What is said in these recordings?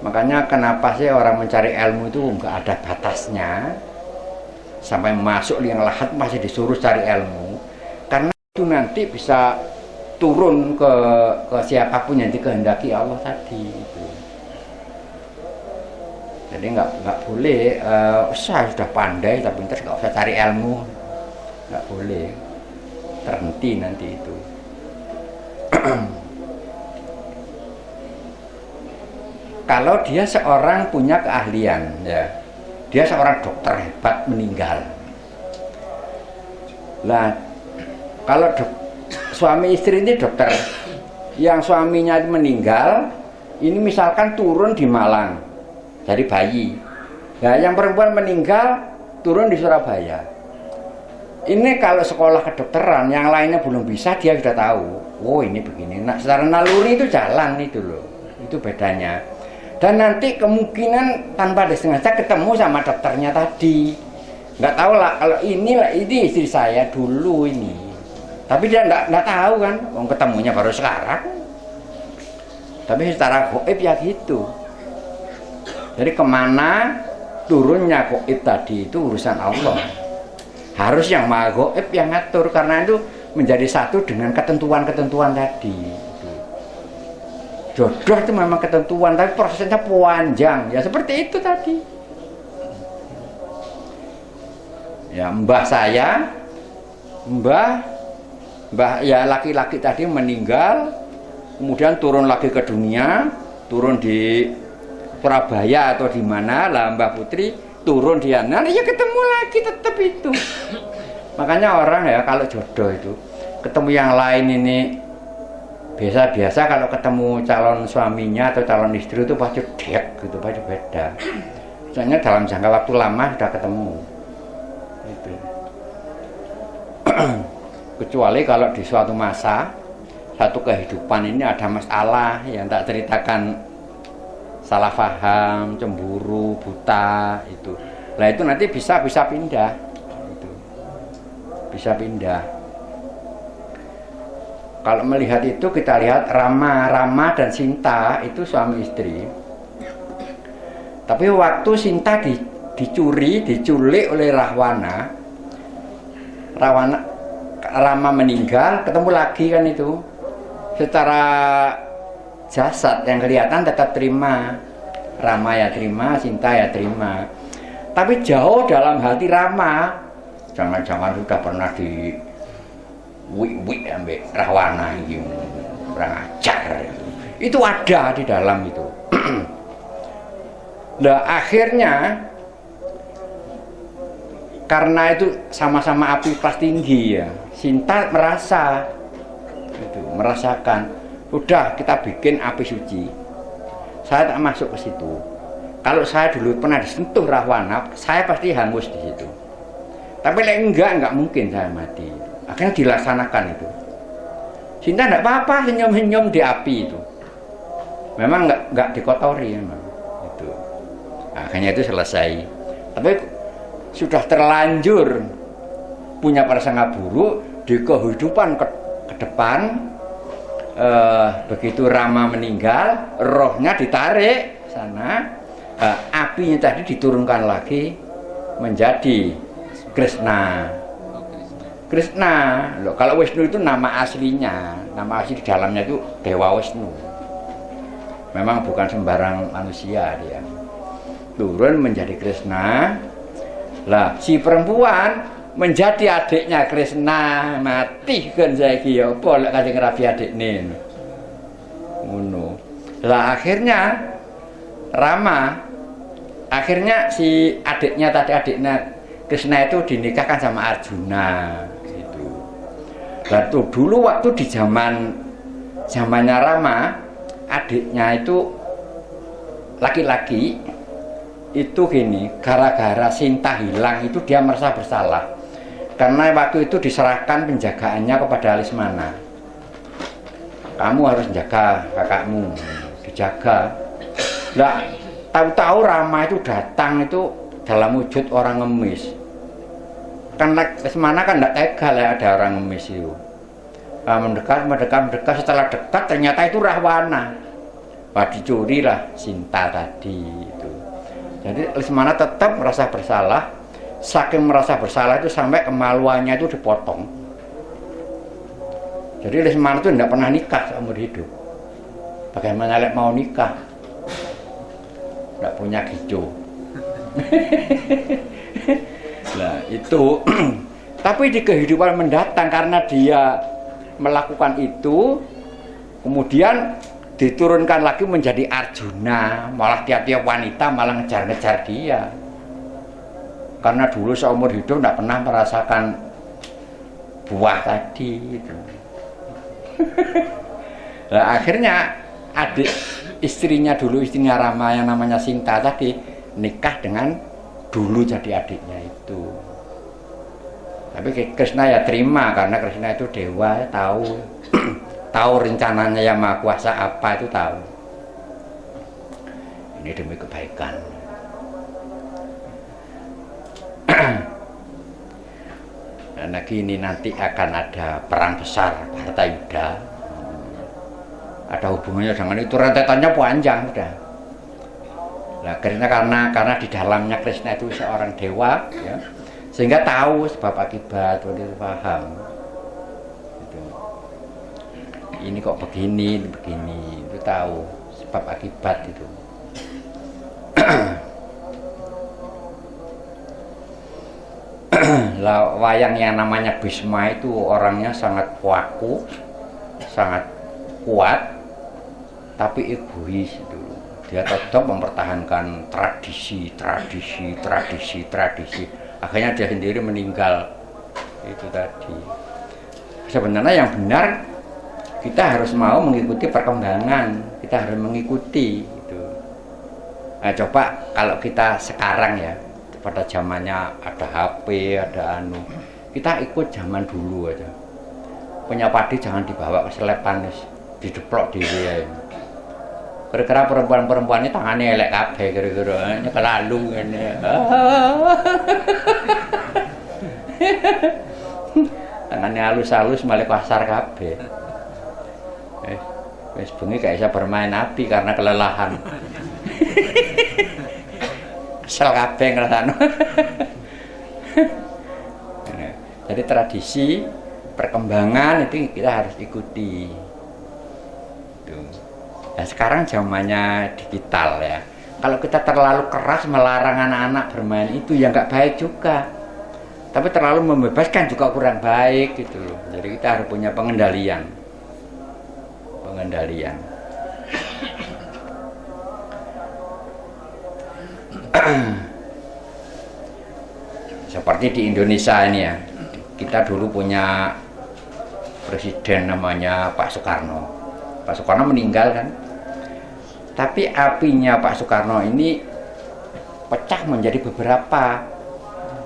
Makanya kenapa sih orang mencari ilmu itu nggak ada batasnya, sampai masuk liang lahat masih disuruh cari ilmu, karena itu nanti bisa turun ke siapapun yang dikehendaki Allah tadi itu. Jadi nggak boleh saya sudah pandai tapi terus nggak usah cari ilmu, nggak boleh, terhenti nanti itu. Kalau dia seorang punya keahlian, ya, dia seorang dokter hebat meninggal. Lah, kalau suami istri ini dokter, yang suaminya meninggal, ini misalkan turun di Malang dari bayi. Nah, yang perempuan meninggal turun di Surabaya. Ini kalau sekolah kedokteran, yang lainnya belum bisa, dia sudah tahu. Oh, ini begini. Nah, secara naluri itu jalan itu loh. Itu bedanya. Dan nanti kemungkinan tanpa disengaja ketemu sama dokternya tadi. Nggak tahu lah kalau ini istri saya dulu ini. Tapi dia nggak tahu kan, ketemunya baru sekarang. Tapi secara gaib ya gitu. Jadi kemana turunnya gaib tadi itu urusan Allah. Harus yang maha gaib yang ngatur, karena itu menjadi satu dengan ketentuan-ketentuan tadi. Jodoh itu memang ketentuan, tapi prosesnya panjang. Ya seperti itu tadi. Ya mbah saya, mbah ya laki-laki tadi meninggal, kemudian turun lagi ke dunia, turun di Surabaya atau di mana lah, Mbah Putri turun di sana, ya ketemu lagi tetap itu. Makanya orang ya kalau jodoh itu ketemu yang lain ini biasa-biasa, kalau ketemu calon suaminya atau calon istri itu pasti dek gitu, pasti beda. Soalnya dalam jangka waktu lama sudah ketemu. Itu. Kecuali kalau di suatu masa, satu kehidupan ini ada masalah yang tak ceritakan, salah paham, cemburu, buta itu. Nah itu nanti bisa pindah. Itu. Bisa pindah. Kalau melihat itu kita lihat Rama dan Sinta itu suami istri. Tapi waktu Sinta diculik oleh Rahwana, Rama meninggal, ketemu lagi kan itu. Secara jasad yang kelihatan tetap terima. Rama ya terima, Sinta ya terima. Tapi jauh dalam hati Rama, jangan-jangan sudah pernah di wik ambek Rahwana ini kurang ajar itu ada di dalam itu. Nah akhirnya karena itu sama-sama api kelas tinggi ya, Sinta merasakan udah kita bikin api suci, saya tak masuk ke situ. Kalau saya dulu pernah disentuh Rahwana, saya pasti hangus di situ. Tapi enggak mungkin saya mati. Akhirnya dilaksanakan itu. Sinta enggak apa-apa, senyum-senyum di api itu. Memang enggak dikotori memang. Itu. Akhirnya itu selesai. Tapi sudah terlanjur punya prasangka buruk di kehidupan ke depan. Begitu Rama meninggal, rohnya ditarik sana. Apinya tadi diturunkan lagi menjadi Krishna. Loh, kalau Wisnu itu nama aslinya, nama asli di dalamnya itu Dewa Wisnu. Memang bukan sembarang manusia dia. Turun menjadi Krishna. Lah, si perempuan menjadi adiknya Krishna, mati kan saiki ya apa lek Kanjeng Rabi adikne. Ngono. Lah akhirnya akhirnya si adiknya Krishna itu dinikahkan sama Arjuna. Lalu dulu waktu di zamannya Rama, adiknya itu laki-laki itu gini, gara-gara Sinta hilang itu dia merasa bersalah karena waktu itu diserahkan penjagaannya kepada Alismana. Kamu harus jaga kakakmu, dijaga. Nah, tahu-tahu Rama itu datang itu dalam wujud orang ngemis. Kan Lesmana kan tidak tega lah ada orang ngemis itu. Mendekat, setelah dekat ternyata itu Rahwana. dicuri lah Sinta tadi itu. Jadi Lesmana tetap merasa bersalah, saking merasa bersalah itu sampai kemaluannya itu dipotong. Jadi Lesmana itu tidak pernah nikah seumur hidup. Bagaimana lek mau nikah? Tidak punya gijo. Nah itu. Tapi di kehidupan mendatang karena dia melakukan itu, kemudian diturunkan lagi menjadi Arjuna, malah tiap-tiap wanita malah ngejar-ngejar dia. Karena dulu seumur hidup tidak pernah merasakan buah tadi itu. Nah, akhirnya adik istrinya dulu, istrinya Rama yang namanya Sinta tadi nikah dengan dulu jadi adiknya itu. Tapi Krishna ya terima karena Krishna itu dewa, tahu tahu rencananya yang Maha Kuasa apa itu tahu. Ini demi kebaikan. Dan lagi ini nanti akan ada perang besar Bharatayuddha. Ada hubungannya dengan itu, rentetannya panjang sudah. Nah, karena di dalamnya Krishna itu seorang dewa, ya, sehingga tahu sebab akibat, itu paham. Ini kok begini, itu tahu sebab akibat itu. Lah wayang yang namanya Bhisma itu orangnya sangat waku, sangat kuat, tapi egois itu. Dia tetap mempertahankan tradisi. Akhirnya dia sendiri meninggal. Itu tadi. Sebenarnya yang benar, kita harus mau mengikuti perkembangan, kita harus mengikuti itu. Nah, coba kalau kita sekarang ya, pada zamannya ada HP, ada anu, kita ikut zaman dulu aja. Punya padi jangan dibawa ke selepan, dideplok di dia. Kira-kira perempuan-perempuan ini tangannya elek kabeh, kira-kira nyekelalu ini. Tangannya halus-halus malah kasar kabeh. Wis bengi gak bisa bermain api karena kelelahan. Kesel kabeh ngrasakno. Jadi tradisi perkembangan itu kita harus ikuti. Nah, sekarang zamannya digital ya. Kalau kita terlalu keras melarang anak-anak bermain itu ya nggak baik juga. Tapi terlalu membebaskan juga kurang baik gitu loh. Jadi kita harus punya pengendalian. Seperti di Indonesia ini ya, kita dulu punya presiden namanya Pak Soekarno. Pak Soekarno meninggal kan, tapi apinya Pak Soekarno ini pecah menjadi beberapa.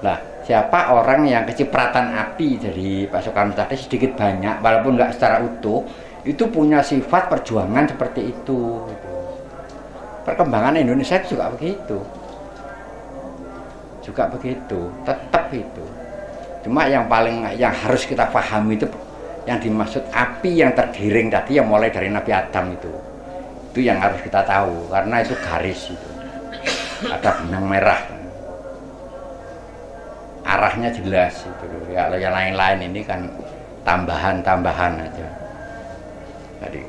Lah, siapa orang yang kecipratan api dari Pak Soekarno tadi sedikit banyak, walaupun nggak secara utuh, itu punya sifat perjuangan seperti itu. Perkembangan Indonesia itu juga begitu, tetap itu. Cuma yang harus kita pahami itu yang dimaksud api yang tergiring tadi yang mulai dari Nabi Adam itu yang harus kita tahu, karena itu garis itu ada benang merah, arahnya jelas itu. Ya, yang lain-lain ini kan tambahan aja. Jadi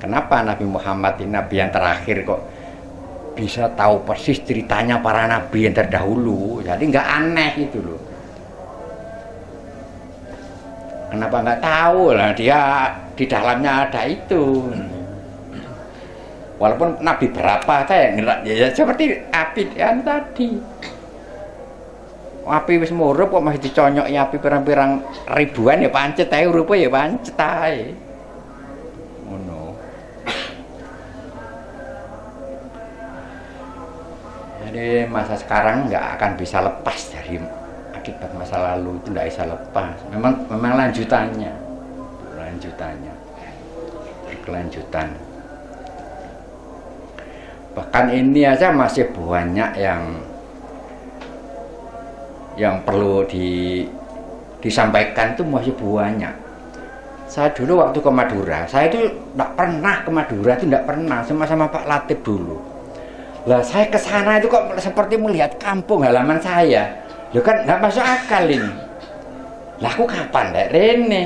kenapa Nabi Muhammad ini Nabi yang terakhir kok bisa tahu persis ceritanya para Nabi yang terdahulu? Jadi nggak aneh itu loh. Kenapa nggak tahu lah, dia di dalamnya ada itu. Walaupun Nabi berapa saya ngerak ya seperti api yang tadi. Api wis murup kok masih diconyoki api pirang-pirang ribuan ya pancet ae urupe ya pancet ae. Ngono. Jadi masa sekarang nggak akan bisa lepas dari akibat masa lalu, itu nggak bisa lepas. Memang lanjutannya. Kelanjutan. Bahkan ini aja masih banyak yang perlu disampaikan, itu masih banyak. Saya dulu waktu ke Madura, saya itu tidak pernah ke Madura, itu tidak pernah, sama-sama Pak Latif dulu. Lah saya ke sana itu kok seperti melihat kampung halaman saya. Ya kan nggak masuk akal ini. Lah aku kapan dek Rene?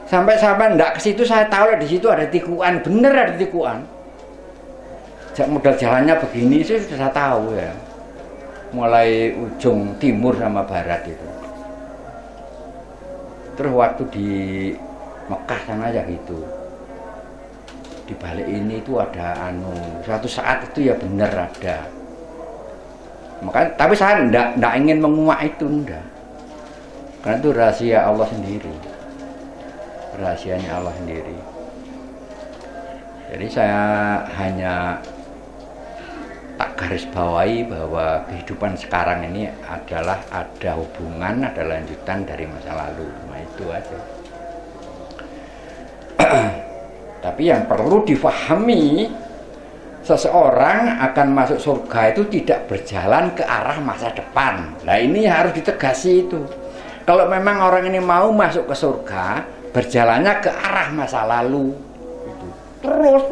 Sampai ndak ke situ saya tahu lah di situ ada tikuan, bener ada tikuan. Jak modal jalannya begini sih sudah saya tahu ya. Mulai ujung timur sama barat itu. Terus waktu di Mekah sana aja gitu. Di balik ini itu ada suatu saat itu ya bener ada. Makanya, tapi saya ndak ingin menguak itu ndak. Karena itu rahasia Allah sendiri. Rahasianya Allah sendiri. Jadi saya hanya tak garis bawahi bahwa kehidupan sekarang ini adalah ada hubungan, ada lanjutan dari masa lalu. Nah itu aja. Tapi yang perlu difahami, seseorang akan masuk surga itu tidak berjalan ke arah masa depan. Nah ini harus ditegasi itu. Kalau memang orang ini mau masuk ke surga, berjalannya ke arah masa lalu. Itu. Terus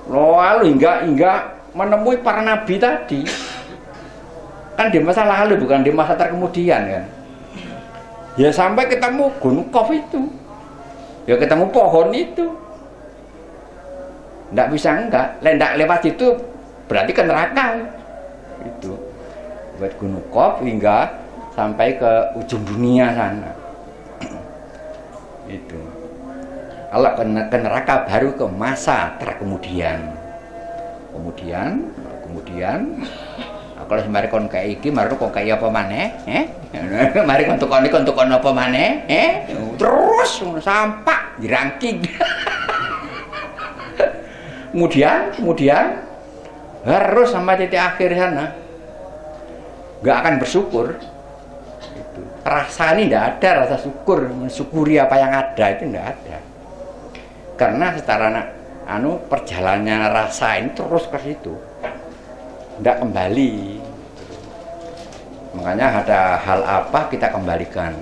lalu hingga menemui para nabi tadi. Kan di masa lalu bukan di masa terkemudian kan. Ya sampai ketemu Gunung Qaf itu. Ya ketemu pohon itu. Nggak bisa enggak, lendak lewat itu berarti ke neraka. Itu. Buat Gunung Qaf hingga sampai ke ujung dunia sana. Itu. Kalau ke neraka baru ke masa terkemudian. Kemudian kalau semari kon kayak iki, mari kon kayak apa maneh? Mari kon tukon apa maneh? Terus sampak dirangking. kemudian harus sampai titik akhir sana. Nggak akan bersyukur. Itu. Rasa ini tidak ada rasa syukur, mensyukuri apa yang ada itu tidak ada. Karena secara perjalanannya rasa ini terus ke situ, tidak kembali. Makanya ada hal apa kita kembalikan.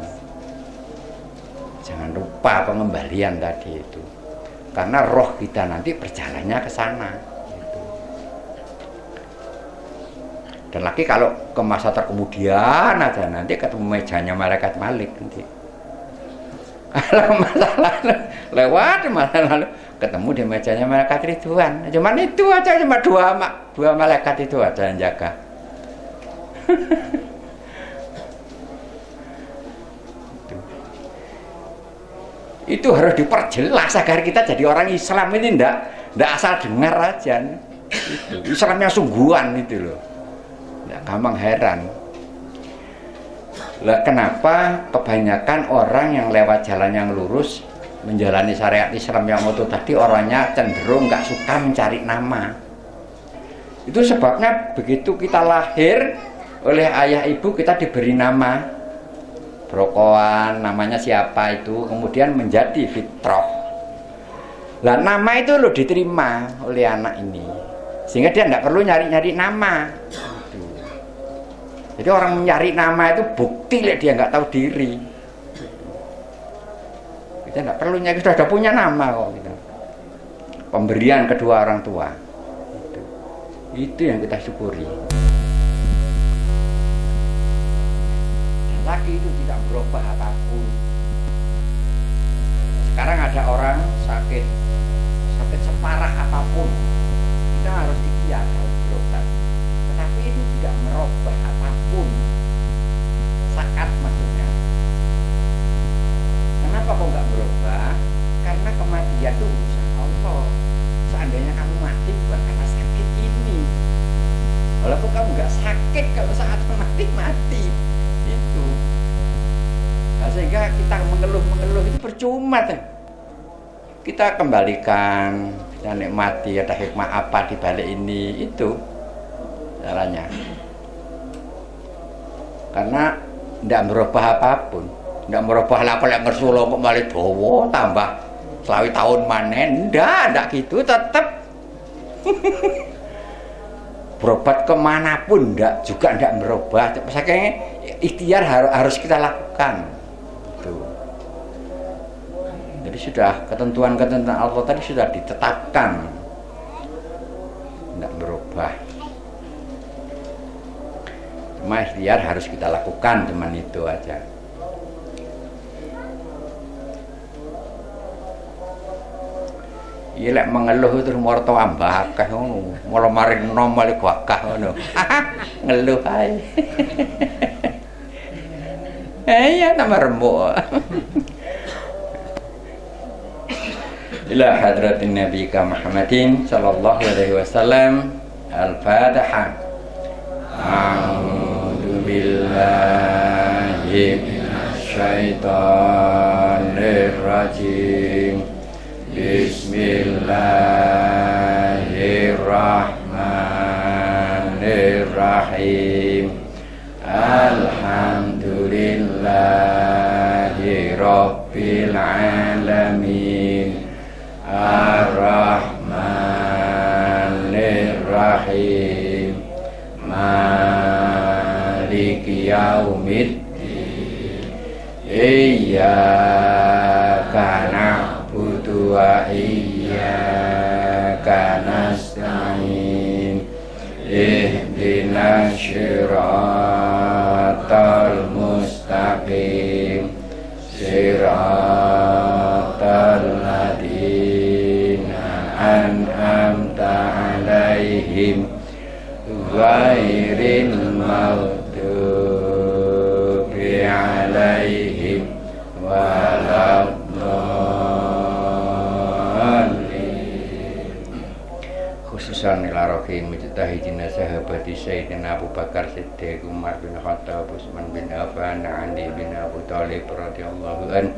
Jangan lupa pengembalian tadi itu. Karena roh kita nanti berjalannya ke sana. Gitu. Dan lagi kalau ke masa terkemudian aja nanti ketemu mejanya malaikat Malik nanti. Kalau masa lalu lewat masa lalu ketemu di mejanya malaikat Ridwan. Cuman itu aja, cuma dua malaikat itu aja yang jaga. Itu harus diperjelas agar kita jadi orang Islam ini ndak asal dengar aja. Itu Islamnya sungguhan itu loh. Ndak gampang heran. Lah kenapa kebanyakan orang yang lewat jalan yang lurus menjalani syariat Islam yang utuh tadi orangnya cenderung nggak suka mencari nama. Itu sebabnya begitu kita lahir oleh ayah ibu kita diberi nama Brokoan, namanya siapa itu, kemudian menjadi fitrah. Lah nama itu loh diterima oleh anak ini, sehingga dia tidak perlu nyari-nyari nama. Jadi orang mencari nama itu bukti lah dia nggak tahu diri. Kita nggak perlu nyari, sudah punya nama kok. Gitu. Pemberian kedua orang tua. Itu yang kita syukuri. Dan lagi itu tidak berubah apapun. Sekarang ada orang sakit separah apapun, kita harus ikhtiar, harus berobat. Tetapi itu tidak merubah apapun. Saat maksudnya. Kenapa kok nggak berubah? Karena kematian itu urusan Allah. Seandainya kamu mati bukan karena sakit ini, walaupun kamu nggak sakit, kalau saat mati itu. Nah, sehingga kita mengeluh itu percuma tuh. Kita kembalikan, kita nikmati, ada hikmah apa di balik ini, itu caranya. Karena tidak merubah apapun, tidak merubah lah kalau ngersulo kok balik bawa tambah selawi tahun manen, tidak gitu, tetap berobat kemanapun juga tidak merubah. Saking ikhtiar harus kita lakukan. Tuh. Jadi sudah ketentuan-ketentuan Allah tadi sudah ditetapkan, tidak berubah. Cuma ikhtiar harus kita lakukan, cuman itu aja. Iya lek mengeluh terus morto ambah akeh ngono. Mula maring nom male gakah ngono. Ngeluh ae. Ya nama remuk. Ila hadratin Nabi Muhammadin sallallahu alaihi wasallam. Al-Fatihah. A'udzu billahi minasyaitonir rajim. Bismillahirrahmanirrahim. Alhamdulillahi rabbil alamin. Ar-Rahmanir-Rahim. Maliki yaumiddin. Iyyaka na'budu wa iyyaka nasta'in. Ihdinas siratal mustaqim. Siratal ladzina an'amta 'alaihim ghairil maghdubi 'alaihim waladdallin. Khususan ila rohim mujtahidina sahabati Sayyidina Abu Bakar Siddiq, Umar bin Khattab, Utsman bin Affan, Ali bin Abi Thalib radhiyallahu an.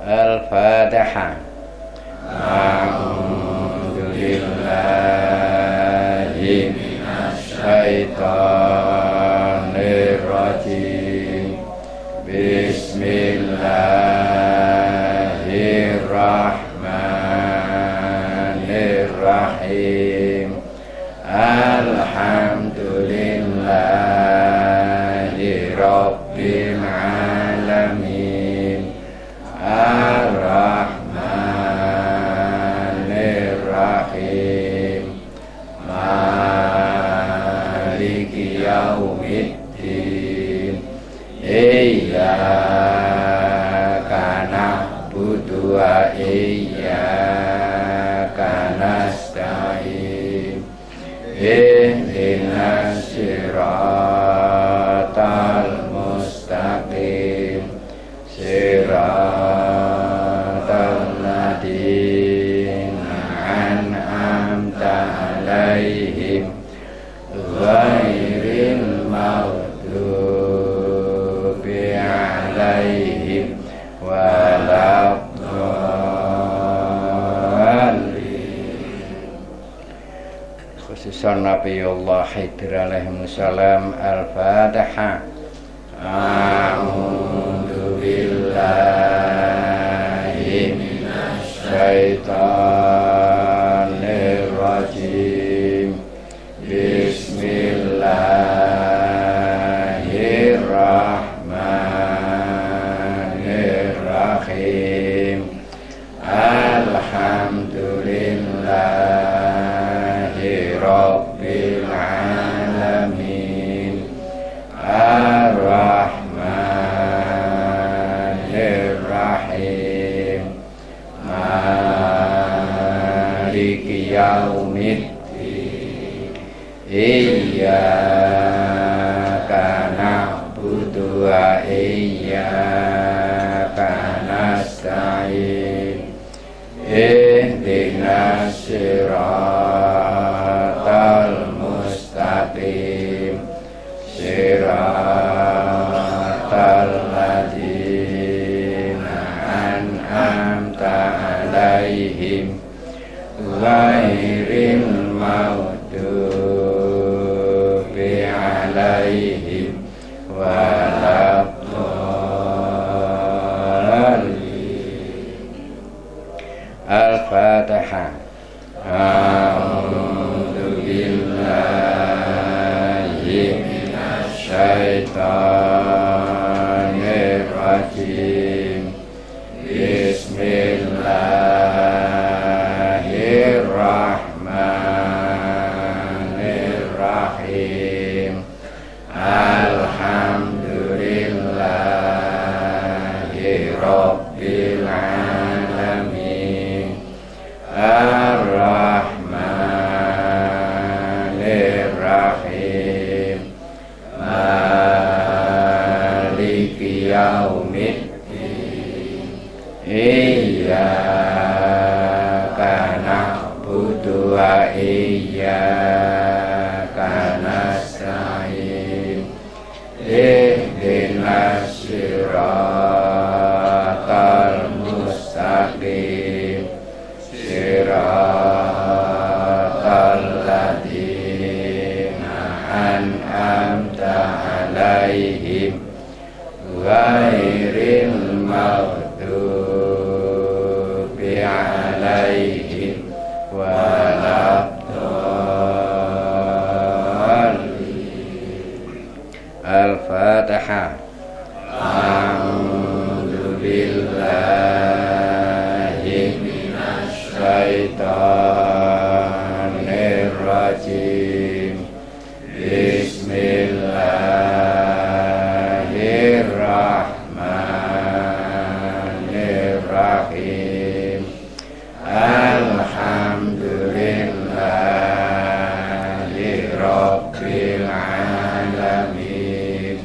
Al-Fatihah. A'udzu billahi minasyaitonir rajim. Bismillahirrahmanirrahim. Alhamdulillahi rabbil alamin. Ar-Rahmanir-Rahim. Maliki yaumiddin. Iyyaka na'budu wa iyyaka nasta'in. Ihdinas siratal mustaqim. Siratal ladzina an'amta 'alaihim ghairil maghdubi 'alaihim waladdallin. Khususan Nabiullah Khidir alaihi salam. Al-Fatihah. A'udzu billahi minasyaitonir rajim. Bismillahirrahmanirrahim. Alhamdulillahi rabbil alamin. Ar-Rahmanir-Rahim. Maliki yaumiddin. Iyyaka na'budu wa iyyaka nasta'in. Ihdinas siratal mustaqim. Siratal ladzina an'amta 'alaihim ghairil maghdubi 'alaihim waladdallin. Al-Fatihah. A'udzu billahi minasyaitonir rajim. Bismillah. syaitanir rajim. Bismillahirrahmanirrahim. Alhamdulillahirabbil alamin.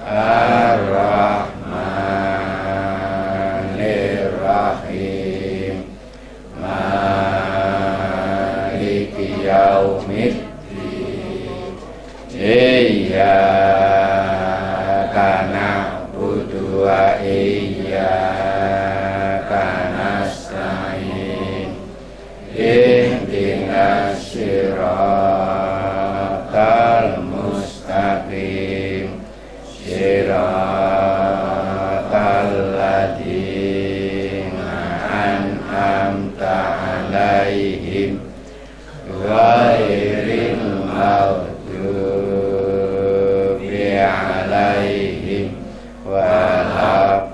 Ar-Rahmanirrahim. Maliki yaumiddin. Iyyaka na'budu wa iyyaka nasta'in. Ihdinas siratal mustaqim. Siratal ladzina an'amta 'alaihim ghairil maghdubi 'alaihim waladdallin.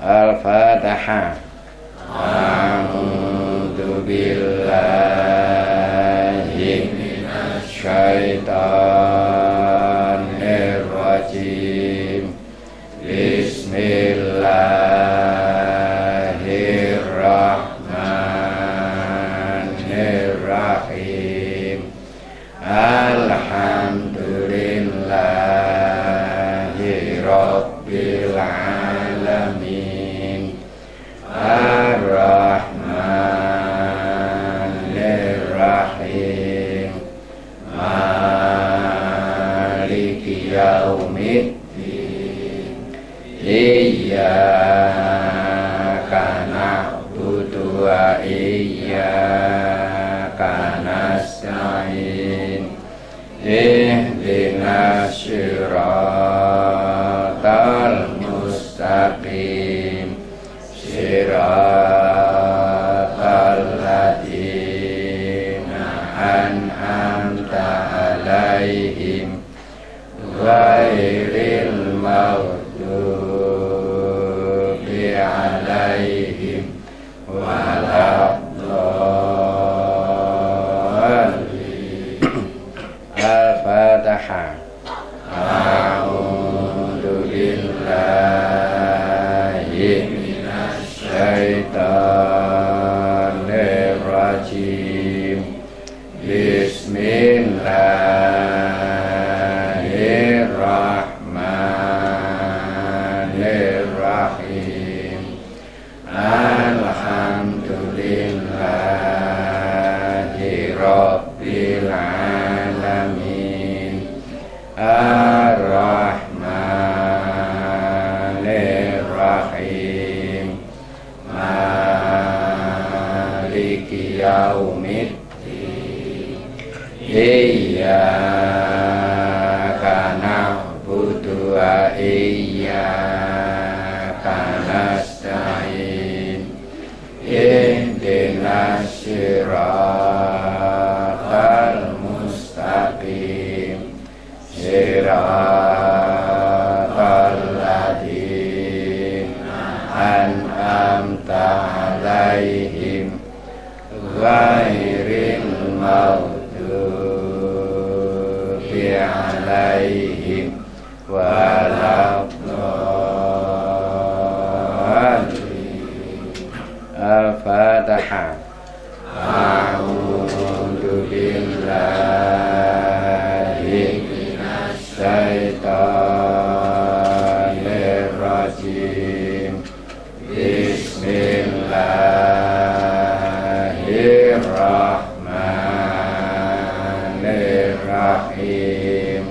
Al-Fatihah. A'udzu billahi minasy syaitonir rajim. Bismillahirrahmanirrahim. Alhamdulillahirabbil alamin. Ar-Rahmanirrahim. Maliki yaumiddin. Iyyaka na'budu wa iyyaka nasta'in. Ihdinas siratal mustaqim. Siratal ladzina an'amta 'alaihim ghairil maghdubi 'alaihim waladdallin. Al-Fatihah. A'udzu billahi minasy syaitonir rajim. Bismillahirrahmanirrahim. Alhamdulillahirabbil alamin. Ar-Rahmanirrahim. Maliki yaumiddin. Iyyaka na'budu wa iyyaka nasta'in. Ihdinas siratal mustaqim. Siratal ladzina an'amta 'alaihim ghairil maghdubi 'alaihim waladdallin. Al-Fatihah. A'udzu billahi minasy syaitonir rajim. Bismillahirrahmanirrahim.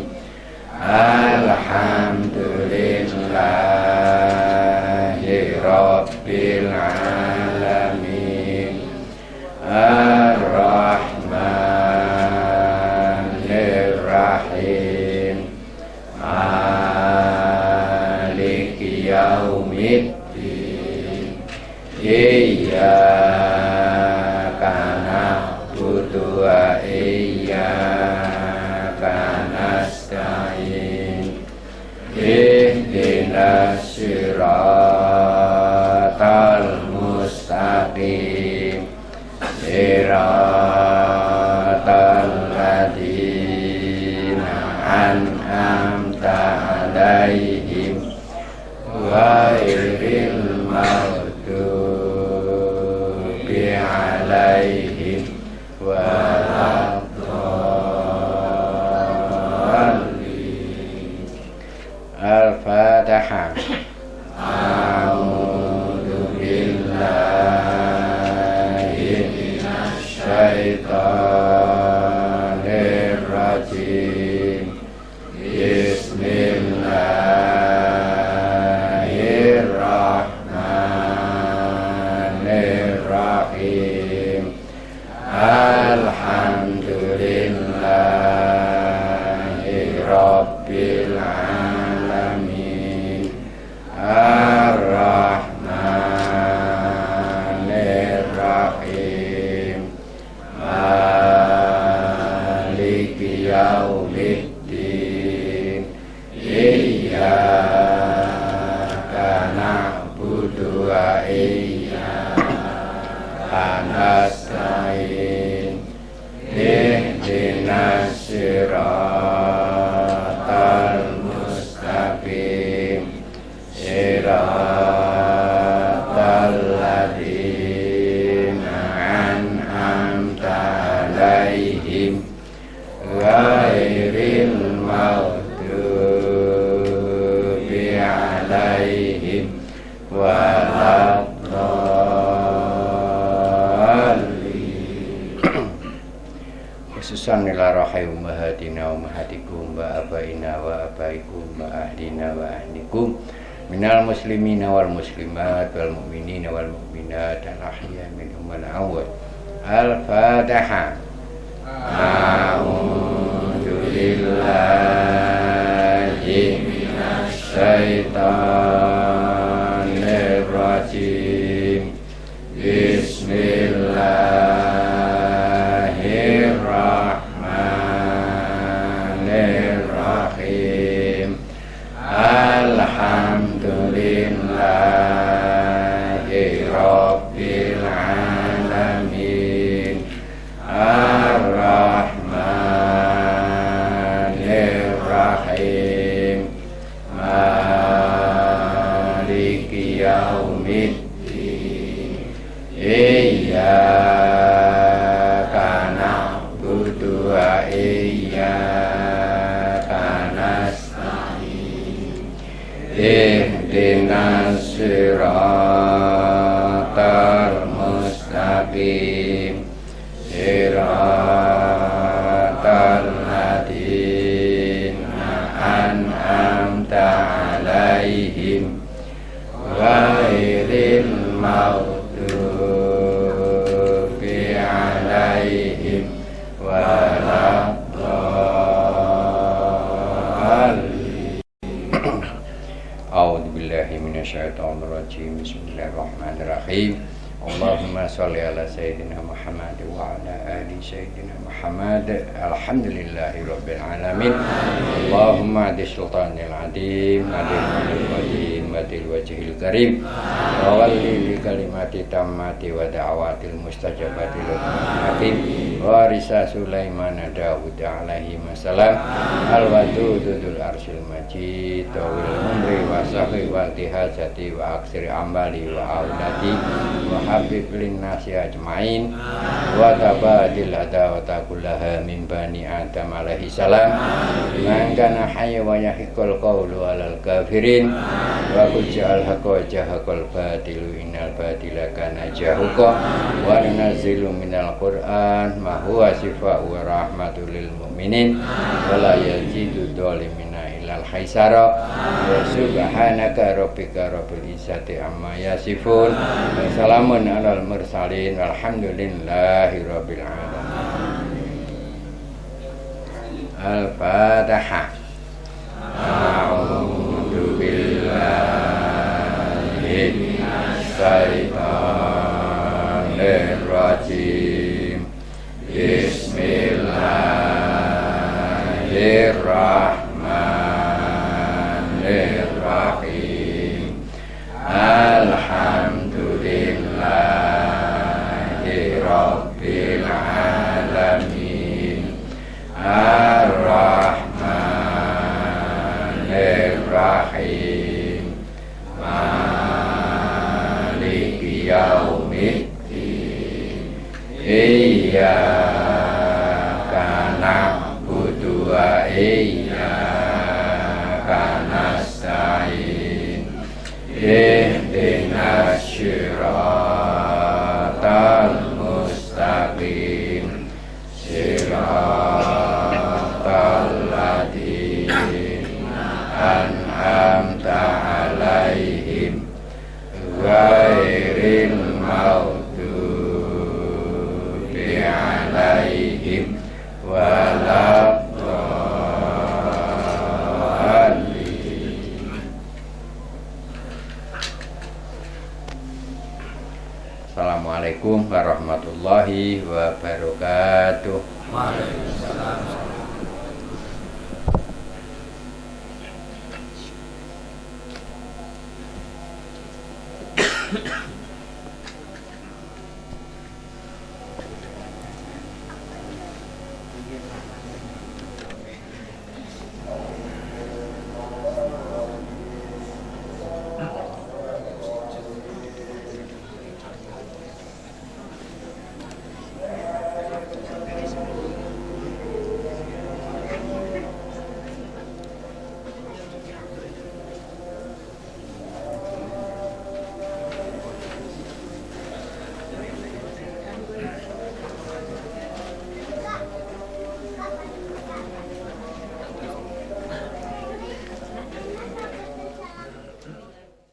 Alhamdulillahirabbil alamin. Ar-Rahmanirrahim. Maliki yaumiddin. Iyyaka na'budu wa iyyaka nasta'in. Ihdinas siratal siratal ladzina an'amta 'alaihim ghairil maghdubi 'alaihim waladdallin. Al-Fatihah. A'udzu billahi minasy syaithanir rajim. Bismillahirrahmanirrahim. Alhamdulillahi rabbil alamin. Ar-Rahmanir-Rahim. Maliki yaumiddin. Iyyaka na'budu wa iyyaka nasta'in. Ihdinas siratal mustaqim. Siratal ladzina an'amta 'alaihim ghairil maghdubi 'alaihim waladdallin. Khususan ila rahai ummahatina wa ummahatikum wa abaina wa abaikum wa ahlina wa ahlikum minal muslimina wal muslimat wal mu'minina wal mu'minat al-ahya minhum wal amwat. Al-Fatihah. A'udzu billahi minasy syaithanir rajim. Bismillahirrahmanirrahim. Alhamdulillahi rabbil alamin. Ar-Rahmanir-Rahim. Maliki yaumiddin. Iyyaka na'budu wa iyyaka nasta'in. Ihdinas siratal mustaqim. Siratal ladzina an'amta 'alaihim ghairil maghdubi 'alaihim waladdallin. A'udzu billahi minasyaitonir rajim. Bismillahirrahmanirrahim. Allahumma sholli ala sayyidina Muhammad wa ala ali sayyidina Muhammad. Alhamdulillahi rabbil alamin. Allahumma adi sultanil adim, adil qadim, adil wajhil karim. Wa walli li kalimati tammati wa da'awatil mustajabatil hakim. Wa risa Sulaiman Daud alaihi wassalam. Al-wadudul arsyil majid. Tawil umri wa sahwi wa tihajati wa aksiri ambali wa auladi wa habib linnasi ajmain wa tabadil adawata kullaha min bani Adam alaihi salam. Man kana hayya wa yahiqul qawlu alal kafirin wa kuja'al haqqa jahaqal batilu innal batila kana jahuqa wa nunazzilu minal qur'an ma huwa shifa'u wa rahmatul lil mu'minin wa la yazidu dhalimina ilal haisara. Wa subhanaka rabbika rabbil izzati amma yasifun wa salamun alal mursalin walhamdulillahi rabbil alamin. Al-Fatihah. A'udzu billahi minasy syaithanir rajim. Bismillahirrahmanirrahim. Alhamdulillahi rabbil ihdin iyyaka na'budu wa iyyaka nasta'in ihdinas siratal mustaqim siratal ladzina an'amta 'alaihim ghairil maghdubi 'alaihim waladdallin. Assalamualaikum warahmatullahi wabarakatuh. Waalaikumsalam.